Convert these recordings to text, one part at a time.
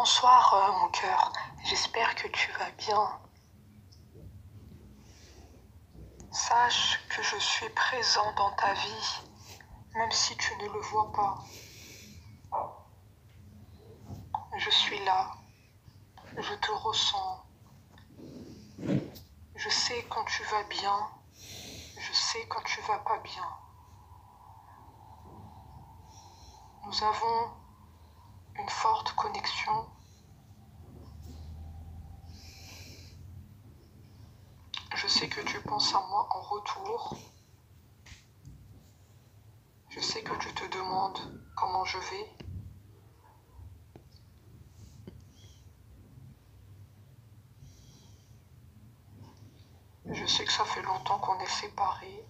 Bonsoir mon cœur, j'espère que tu vas bien. Sache que je suis présent dans ta vie, même si tu ne le vois pas. Je suis là, je te ressens. Je sais quand tu vas bien, je sais quand tu vas pas bien. Nous avons une forte connexion. Je sais que tu penses à moi en retour. Je sais que tu te demandes comment je vais. Je sais que ça fait longtemps qu'on est séparés.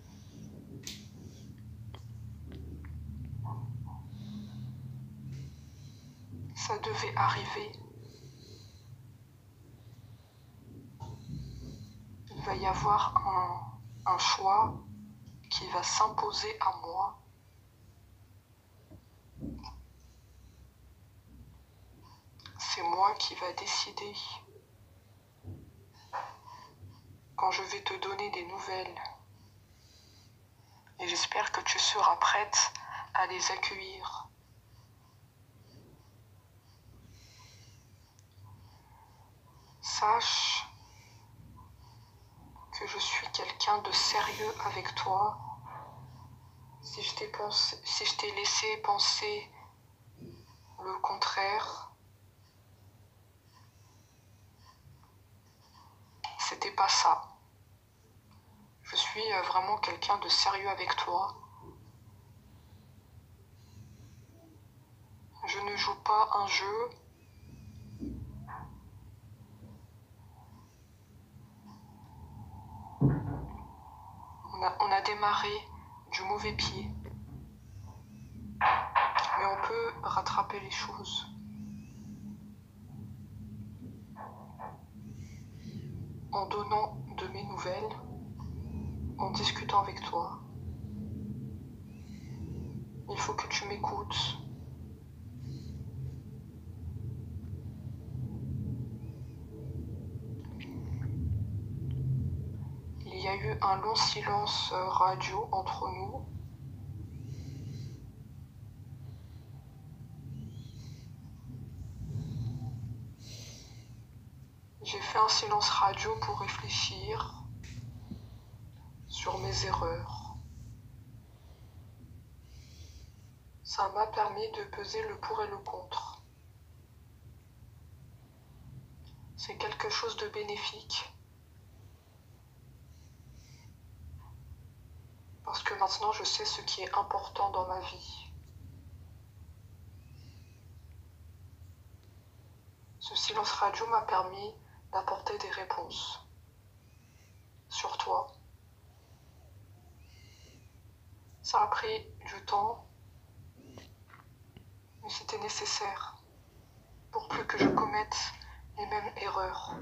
Ça devait arriver. Il va y avoir un choix qui va s'imposer à moi. C'est moi qui va décider quand je vais te donner des nouvelles. Et j'espère que tu seras prête à les accueillir. Sache que je suis quelqu'un de sérieux avec toi. Si je t'ai laissé penser le contraire, c'était pas ça. Je suis vraiment quelqu'un de sérieux avec toi. Je ne joue pas un jeu. On a démarré du mauvais pied. Mais on peut rattraper les choses. En donnant de mes nouvelles, en discutant avec toi. Il faut que tu m'écoutes. Il y a eu un long silence radio entre nous. J'ai fait un silence radio pour réfléchir sur mes erreurs. Ça m'a permis de peser le pour et le contre. C'est quelque chose de bénéfique. Parce que maintenant je sais ce qui est important dans ma vie. Ce silence radio m'a permis d'apporter des réponses sur toi. Ça a pris du temps, mais c'était nécessaire pour plus que je commette les mêmes erreurs.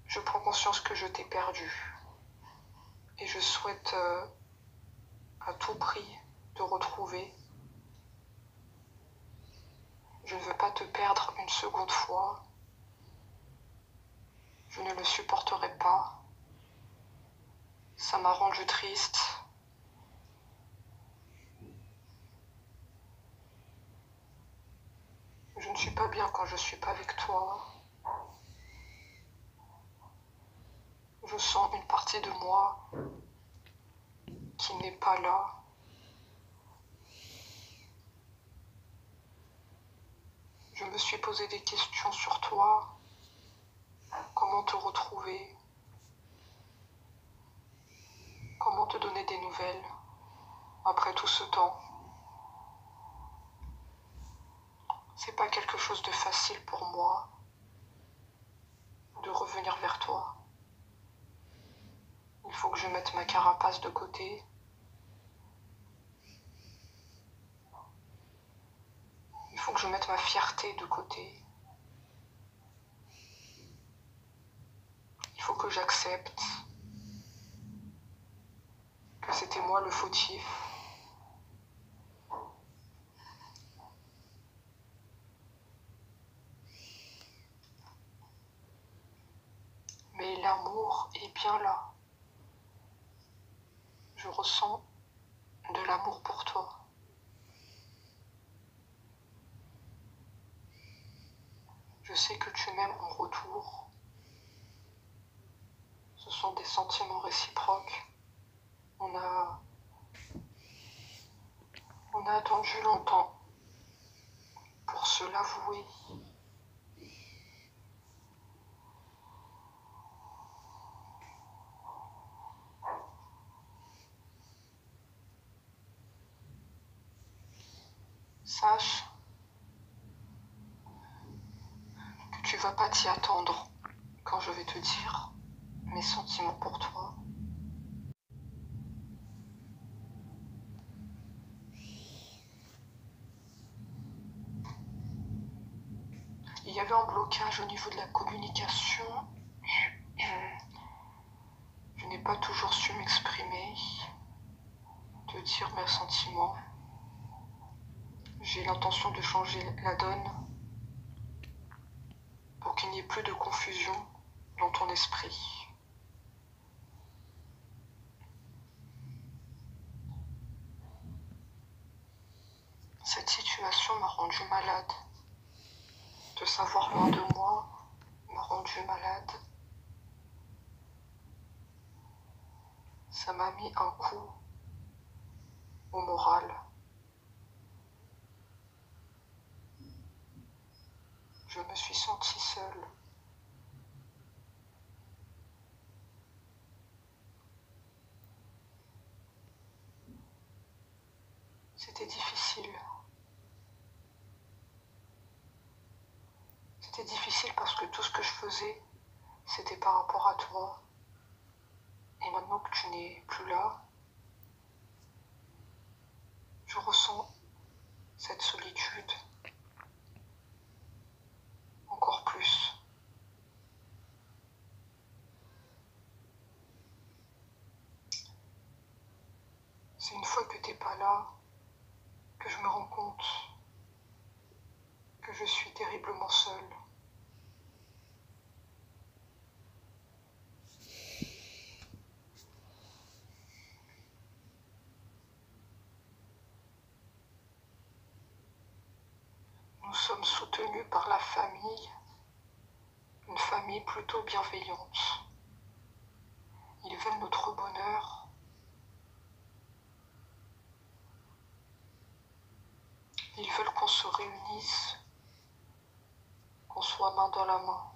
Je prends conscience que je t'ai perdu et je souhaite à tout prix te retrouver. Je ne veux pas te perdre une seconde fois. Je ne le supporterai pas. Ça m'a rendu triste. Je ne suis pas bien quand je suis pas avec toi. Je sens une partie de moi qui n'est pas là. Je me suis posé des questions sur toi. Comment te retrouver? Comment te donner des nouvelles après tout ce temps? C'est pas quelque chose de facile pour moi de revenir vers toi. Il faut que je mette ma carapace de côté. Il faut que je mette ma fierté de côté. Il faut que j'accepte que c'était moi le fautif. l'amour est bien là. Je ressens de l'amour pour toi. Je sais que tu m'aimes en retour. Ce sont des sentiments réciproques. On a attendu longtemps pour se l'avouer. Sache que tu vas pas t'y attendre quand je vais te dire mes sentiments pour toi. Il y avait un blocage au niveau de la communication. Je n'ai pas toujours su m'exprimer, te dire mes sentiments. J'ai l'intention de changer la donne pour qu'il n'y ait plus de confusion dans ton esprit. Cette situation m'a rendu malade. Te savoir loin de moi m'a rendu malade. Ça m'a mis un coup au moral. Je me suis sentie seule. C'était difficile. C'était difficile parce que tout ce que je faisais, c'était par rapport à toi. Et maintenant que tu n'es plus là, je ressens cette solitude encore plus. C'est une fois que t'es pas là que je me rends compte que je suis terriblement seule. Nous sommes soutenus par la famille, une famille plutôt bienveillante. Ils veulent notre bonheur. Ils veulent qu'on se réunisse, qu'on soit main dans la main.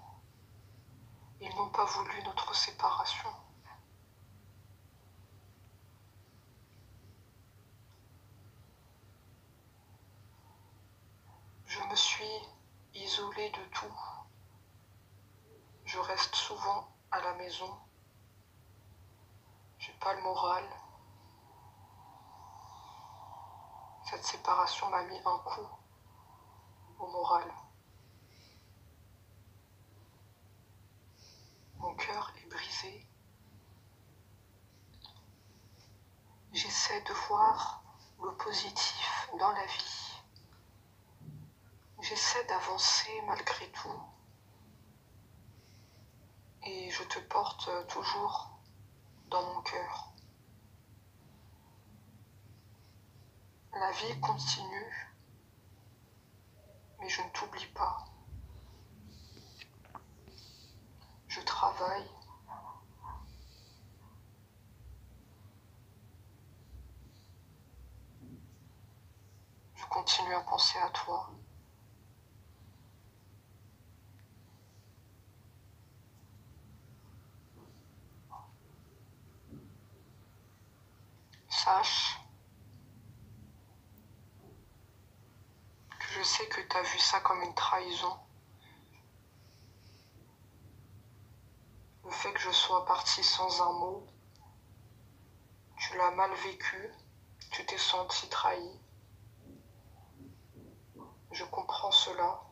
Ils n'ont pas voulu notre séparation. Je me suis isolée de tout. Je reste souvent à la maison. J'ai pas le moral. Cette séparation m'a mis un coup au moral. Mon cœur est brisé. J'essaie de voir le positif dans la vie. J'essaie d'avancer malgré tout. Et je te porte toujours dans mon cœur. La vie continue, mais je ne t'oublie pas. Je travaille. Je continue à penser à toi. Sache que je sais que tu as vu ça comme une trahison. Le fait que je sois partie sans un mot, tu l'as mal vécu, tu t'es senti trahi. Je comprends cela.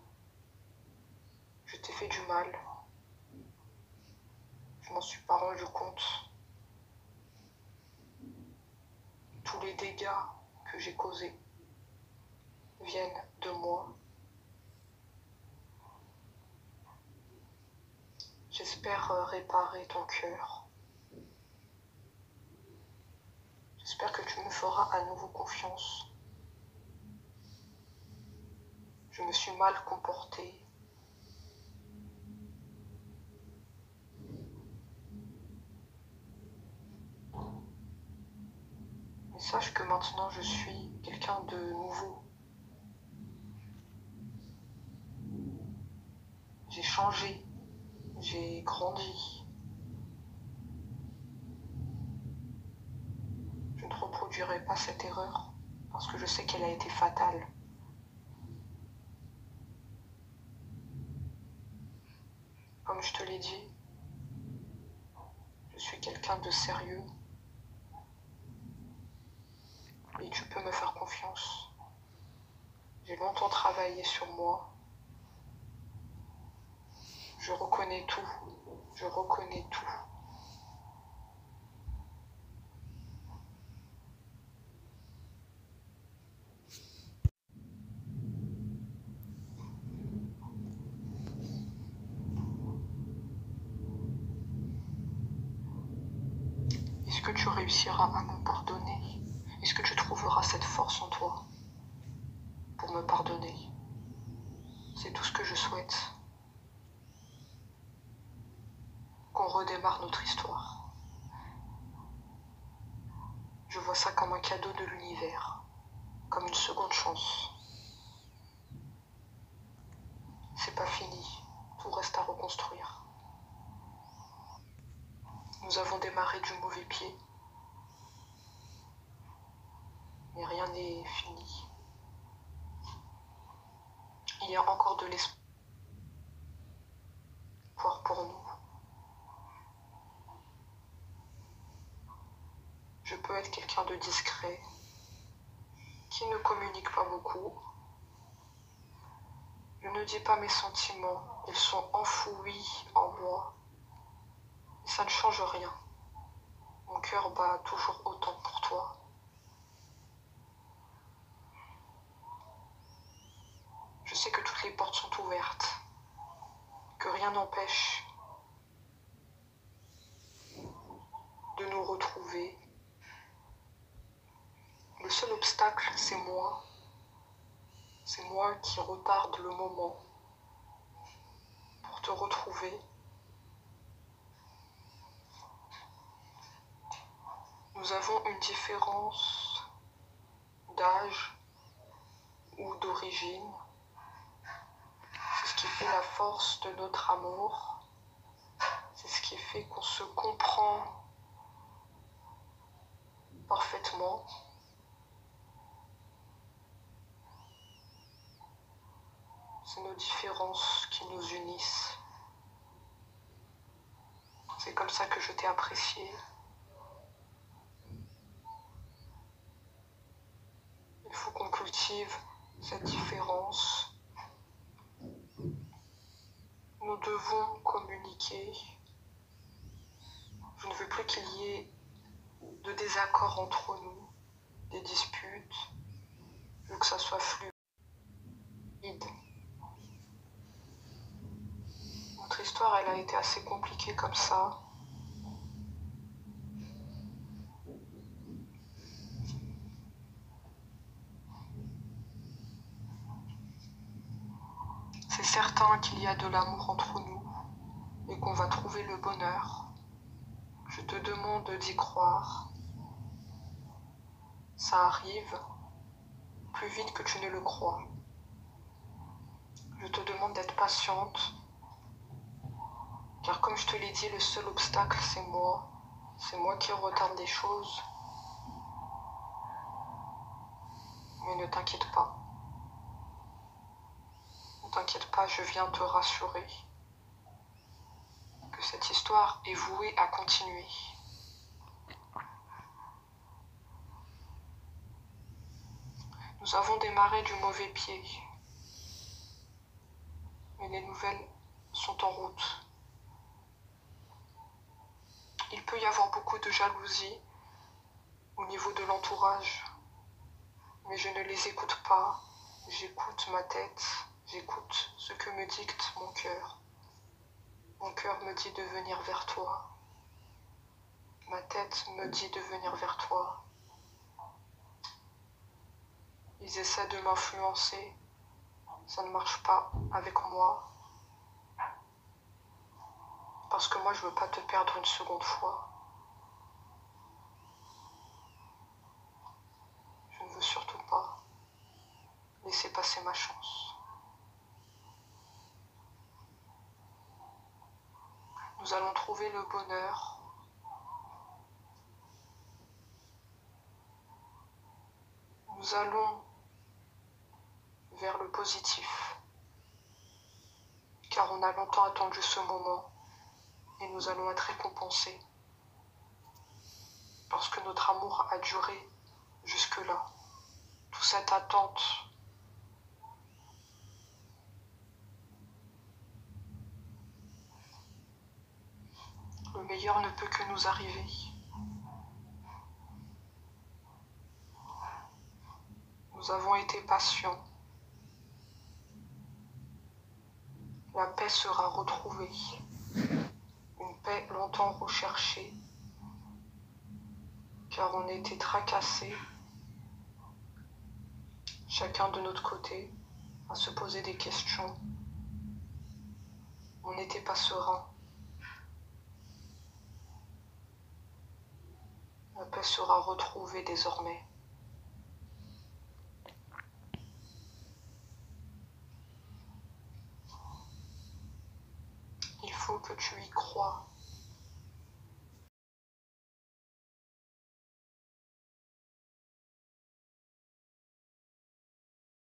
Je t'ai fait du mal. Je m'en suis pas rendu compte. Tous les dégâts que j'ai causés viennent de moi. J'espère réparer ton cœur. J'espère que tu me feras à nouveau confiance. Je me suis mal comportée. Mais sache que maintenant je suis quelqu'un de nouveau. J'ai changé, j'ai grandi. Je ne reproduirai pas cette erreur parce que je sais qu'elle a été fatale. Comme je te l'ai dit, je suis quelqu'un de sérieux et tu peux me faire confiance. J'ai longtemps travaillé sur moi. Je reconnais tout. Je reconnais tout. Est-ce que tu réussiras à me pardonner? Est-ce que tu trouveras cette force en toi pour me pardonner? C'est tout ce que je souhaite. Qu'on redémarre notre histoire. Je vois ça comme un cadeau de l'univers, comme une seconde chance. C'est pas fini, tout reste à reconstruire. Nous avons démarré du mauvais pied, mais rien n'est fini. Il y a encore de l'espoir pour nous. Je peux être quelqu'un de discret, qui ne communique pas beaucoup. Je ne dis pas mes sentiments, ils sont enfouis en moi. Et ça ne change rien. Mon cœur bat toujours autant pour toi. Je sais que toutes les portes sont ouvertes, que rien n'empêche de nous retrouver. Le seul obstacle, c'est moi. C'est moi qui retarde le moment pour te retrouver. Nous avons une différence d'âge ou d'origine. C'est ce qui fait la force de notre amour. C'est ce qui fait qu'on se comprend parfaitement. C'est nos différences qui nous unissent. C'est comme ça que je t'ai apprécié. Il faut qu'on cultive cette différence. Nous devons communiquer. Je ne veux plus qu'il y ait de désaccords entre nous, des disputes. Je veux que ça soit fluide. Notre histoire, elle a été assez compliquée comme ça. C'est certain qu'il y a de l'amour entre nous et qu'on va trouver le bonheur. Je te demande d'y croire. Ça arrive plus vite que tu ne le crois. Je te demande d'être patiente, car comme je te l'ai dit, le seul obstacle, c'est moi. C'est moi qui retarde les choses. Mais ne t'inquiète pas. Ne t'inquiète pas, je viens te rassurer que cette histoire est vouée à continuer. Nous avons démarré du mauvais pied, mais les nouvelles sont en route. Il peut y avoir beaucoup de jalousie au niveau de l'entourage, mais je ne les écoute pas. J'écoute ma tête, j'écoute ce que me dicte mon cœur. Mon cœur me dit de venir vers toi. Ma tête me dit de venir vers toi. Ils essaient de m'influencer. Ça ne marche pas avec moi. Parce que moi, je veux pas te perdre une seconde fois. Je ne veux surtout pas laisser passer ma chance. Nous allons trouver le bonheur. Nous allons vers le positif. Car on a longtemps attendu ce moment et nous allons être récompensés. Parce que notre amour a duré jusque-là. Toute cette attente. Le meilleur ne peut que nous arriver. Nous avons été patients. La paix sera retrouvée. Une paix longtemps recherchée. Car on était tracassés, chacun de notre côté, à se poser des questions. On n'était pas serein. La paix sera retrouvée désormais. Il faut que tu y crois.